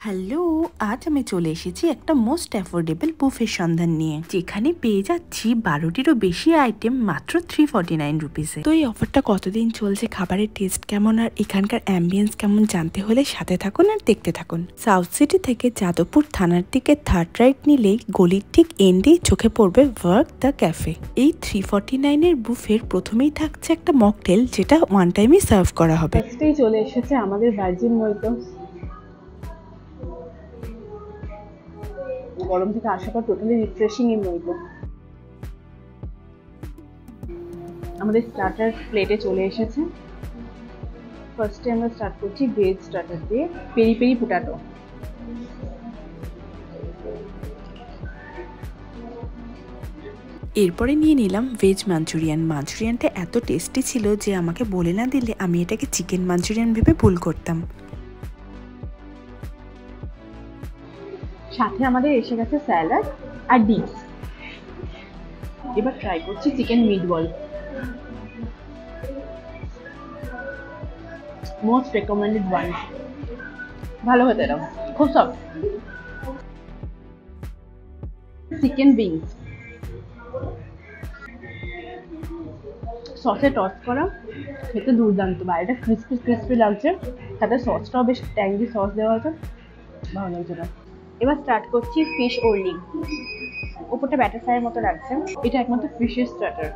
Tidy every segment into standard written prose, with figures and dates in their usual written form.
Hello, আজ আমি চলে এসেছি একটা মোস্ট অ্যাফোর্ডেবল বুফের সন্ধান নিয়ে, যেখানে পেয়ে যাচ্ছি 12টিরও বেশি আইটেম মাত্র 349 রুপিসে। তো এই অফারটা কতদিন চলছে, খাবারের টেস্ট কেমন আর এখানকার অ্যাম্বিয়েন্স কেমন জানতে হলে সাথে থাকুন আর দেখতে থাকুন। সাউথ সিটি থেকে যাদবপুর থানার দিকে থার্ড রাইট নিলেই গলির ঠিক এন্ডেই চোখে পড়বে ওয়ার্ক দ্য ক্যাফে। এই 349 এর বুফের প্রথমেই থাকছে একটা মকটেল, যেটা ওয়ান টাইমই সার্ভ করা হবে। ফার্স্টেই চলে এসেছে আমাদের ভার্জিন মইতো। গরম থেকে আসার পর টোটালি রিফ্রেশিং এই মইতো। আমাদের স্টার্টার প্লেটে চলে এসেছে। ফার্স্টে আমরা স্টার্ট করছি ভেজ স্টার্টার দিয়ে, পেরি পেরি পোটাটো। এরপরে নিয়ে নিলাম ভেজ মাঞ্চুরিয়ান। মাঞ্চুরিয়ানটা এত টেস্টি ছিল যে আমাকে বলে না দিলে আমি এটাকে চিকেন মাঞ্চুরিয়ান ভেবে ভুল করতাম। সাথে আমাদের এসে গেছে স্যালাড আর ডিপস। এবার ট্রাই করছি chicken meatball. Most recommended one. ভালো হতে দাও, খুব সফট। চিকেন উইংস সসে টস করা, খেতে দুর্দান্ত। বাইরেটা ক্রিস্পি ক্রিস্পি লাগছে, সাথে সসটাও বেশ ট্যাঙ্গি সস দেওয়া আছে, ভালো লাগছে না। এবার স্টার্ট করছি ফিশ ওরলি। উপরটা ব্যাটার ফ্রাইয়ের মতো লাগছে। এটা একমাত্র ফিশের স্টার্টার,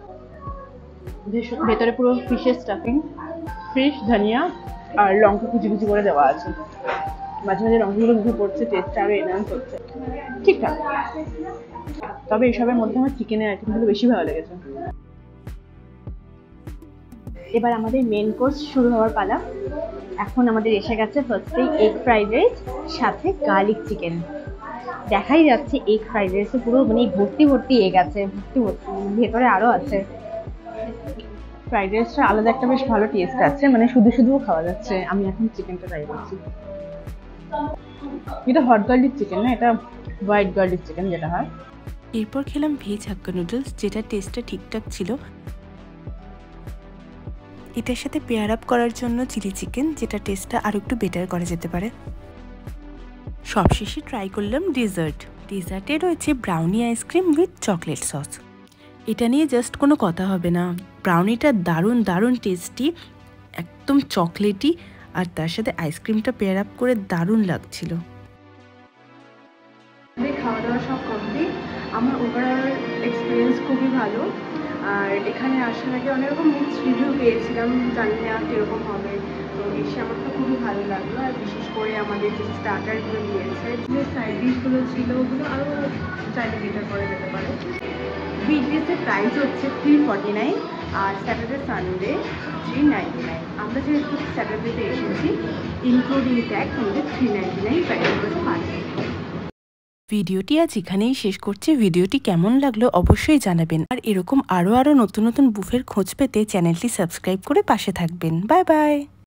ভেতরে পুরো ফিশের স্টাফিং, ফিশ, ধনিয়া আর লঙ্কা কুচি কুচি করে দেওয়া আছে। মাঝে মাঝে লঙ্কাগুলো মুখে পড়ছে, টেস্টটা আরও এনহান্স হচ্ছে। ঠিকঠাক, তবে এসবের মধ্যে আমার চিকেনের আইটেমগুলো বেশি ভালো লেগেছে। এবার আমাদের মেন কোর্স শুরু হওয়ার পালা। এখন আমাদের এসে গেছে ফার্স্টেই এগ ফ্রাইড রাইস, সাথে গার্লিক চিকেন। দেখাই যাচ্ছে এগ ফ্রাইড রাইসে পুরো মানে ভর্তি ভর্তি এগ আছে, ভর্তি ভর্তি, ভেতরে আরও আছে। ফ্রাইড রাইসটা আলাদা একটা বেশ ভালো টেস্ট আছে, মানে শুধু শুধুও খাওয়া যাচ্ছে। আমি এখন চিকেনটা ট্রাই করছি। এটা হট গার্লিক চিকেন না, এটা হোয়াইট গার্লিক চিকেন যেটা হয়। এরপর খেলাম ভেজ হাক্কা নুডলস, যেটা টেস্টটা ঠিকঠাক ছিল। এটার সাথে পেয়ার আপ করার জন্য চিলি চিকেন, যেটা টেস্টটা আরও একটু বেটার করা যেতে পারে। সবশেষে ট্রাই করলাম ডেজার্টে রয়েছে brownie ice cream with chocolate sauce. এটা নিয়ে জাস্ট কোনো কথা হবে না, ব্রাউনিটা দারুণ দারুণ টেস্টি, একদম চকলেটি, আর তার সাথে আইসক্রিমটা পেয়ার আপ করে দারুণ লাগছিল। খাওয়া দাওয়া সব কমপ্লিট। আমার ওভারঅল এক্সপিরিয়েন্স খুবই ভালো। আর এখানে আসার আগে অনেক রকম মিক্স রিভিউ পেয়েছিলাম, জানি না কীরকম হবে। তো এসে আমার তো খুবই ভালো লাগলো। আর বিশেষ করে আমাদের যে স্টার্টারগুলো দিয়েছে, যে সাইড ডিশগুলো ছিল, ওগুলো আরও চাইলে বেটার করে যেতে পারে। উইকডেজের প্রাইস হচ্ছে 349 আর স্যাটারডে সানডে 399। আমরা যেহেতু স্যাটারডেতে এসেছি, ইনক্লুডিং ট্যাক্স আমাদের 399 প্রাইস করেছে পার ডে। ভিডিওটি আজ এখানেই শেষ করছি। ভিডিওটি কেমন লাগলো অবশ্যই জানাবেন, আর এরকম আরও নতুন নতুন বুফের খোঁজ পেতে চ্যানেলটি সাবস্ক্রাইব করে পাশে থাকবেন। Bye bye.